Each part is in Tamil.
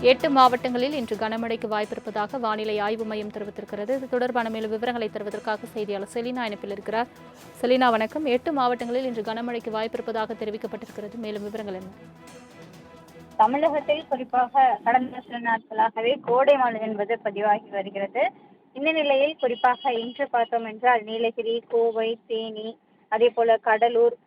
8 மாவட்டங்களில் இன்று கனமழைக்கு வாய்ப்பிருப்பதாக வானிலை ஆய்வு மையம் தெரிவித்திருக்கிறது. இது தொடர்பான மேலும் விவரங்களை தருவதற்காக செய்தியாளர் செலினா இணைப்பில் இருக்கிறார். செலினா வணக்கம். 8 மாவட்டங்களில் இன்று கனமழைக்கு வாய்ப்பிருப்பதாக தெரிவிக்கப்பட்டிருக்கிறது. மேலும் விவரங்கள் என்ன? தமிழகத்தில் குறிப்பாக கடந்த சில நாட்களாகவே கோடை மழை என்பது பதிவாகி வருகிறது. இந்த நிலையில் குறிப்பாக இன்று பார்த்தோம் என்றால் நீலகிரி, கோவை, தேனி, அதே போல கடலூர்,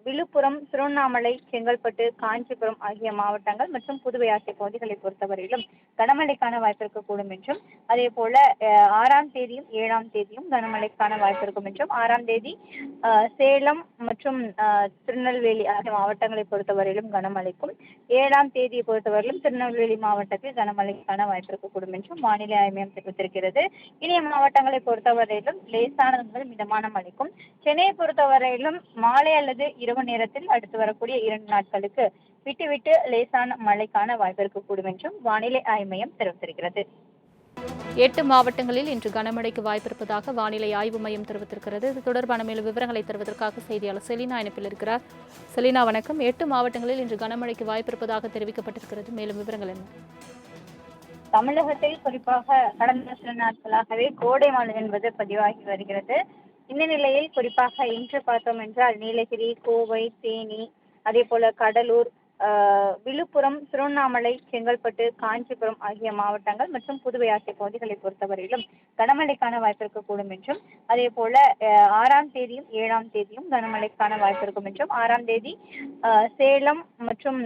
விழுப்புரம், திருவண்ணாமலை, செங்கல்பட்டு, காஞ்சிபுரம் ஆகிய மாவட்டங்கள் மற்றும் புதுவை ஆகிய பகுதிகளை பொறுத்தவரையிலும் கனமழைக்கான வாய்ப்பு இருக்கக்கூடும் என்றும், அதே போல 6ஆம் தேதியும் 7ஆம் தேதியும் கனமழைக்கான வாய்ப்பு இருக்கும் என்றும், 6ஆம் தேதி சேலம் மற்றும் திருநெல்வேலி ஆகிய மாவட்டங்களை பொறுத்தவரையிலும் கனமழைக்கும், 7ஆம் தேதியை பொறுத்தவரையிலும் திருநெல்வேலி மாவட்டத்தில் கனமழைக்கான வாய்ப்பு இருக்கக்கூடும் என்றும் வானிலை ஆய்வு மையம் தெரிவித்திருக்கிறது. இனிய மாவட்டங்களை பொறுத்தவரையிலும் லேசானது முதல் மிதமான மழைக்கும், சென்னையை பொறுத்தவரையிலும் மாலை அல்லது இரவு நேரத்தில் அடுத்து வரக்கூடிய 2 நாட்களுக்கு விட்டு லேசான மழைக்கான வாய்ப்பு இருக்கக்கூடும் என்றும் வானிலை ஆய்வு மையம் தெரிவித்திருக்கிறது. 8 மாவட்டங்களில் இன்று கனமழைக்கு வாய்ப்பிருப்பதாக வானிலை ஆய்வு மையம் தெரிவித்திருக்கிறது. இது தொடர்பான மேலும் விவரங்களை தருவதற்காக செய்தியாளர் செலினா இணைப்பில் இருக்கிறார். செலினா வணக்கம். 8 மாவட்டங்களில் இன்று கனமழைக்கு வாய்ப்பிருப்பதாக தெரிவிக்கப்பட்டிருக்கிறது. மேலும் விவரங்கள் என்ன? தமிழகத்தில் குறிப்பாக கடந்த சில நாட்களாகவே கோடை மழை என்பது பதிவாகி வருகிறது. இந்த நிலையில் குறிப்பாக இன்று பார்த்தோம் என்றால் நீலகிரி, கோவை, தேனி, அதே போல கடலூர், விழுப்புரம், திருவண்ணாமலை, செங்கல்பட்டு, காஞ்சிபுரம் ஆகிய மாவட்டங்கள் மற்றும் புதுவை ஆகிய பகுதிகளை பொறுத்தவரையிலும் கனமழைக்கான வாய்ப்பு இருக்கக்கூடும் என்றும், அதே போல 6ஆம் தேதியும் 7ஆம் தேதியும் கனமழைக்கான வாய்ப்பு இருக்கும் என்றும், 6ஆம் தேதி சேலம் மற்றும்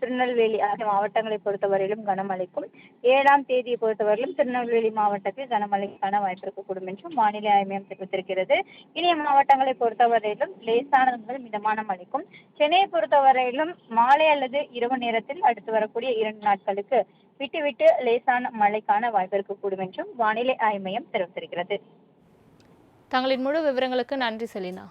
திருநெல்வேலி ஆகிய மாவட்டங்களை பொறுத்தவரையிலும் கனமழைக்கும், 7ஆம் தேதியை பொறுத்தவரையிலும் திருநெல்வேலி மாவட்டத்தில் கனமழைக்கான வாய்ப்பு இருக்கக்கூடும் என்றும் வானிலை ஆய்வு மையம் தெரிவித்திருக்கிறது. இனிய மாவட்டங்களை பொறுத்தவரையிலும் லேசானது முதல் மிதமான மழைக்கும், சென்னையை பொறுத்தவரையிலும் மாலை அல்லது இரவு நேரத்தில் அடுத்து வரக்கூடிய 2 நாட்களுக்கு விட்டு லேசான மழைக்கான வாய்ப்பு இருக்கக்கூடும் என்றும் வானிலை ஆய்வு மையம் தெரிவித்திருக்கிறது. தங்களின் முழு விவரங்களுக்கு நன்றி செலினா.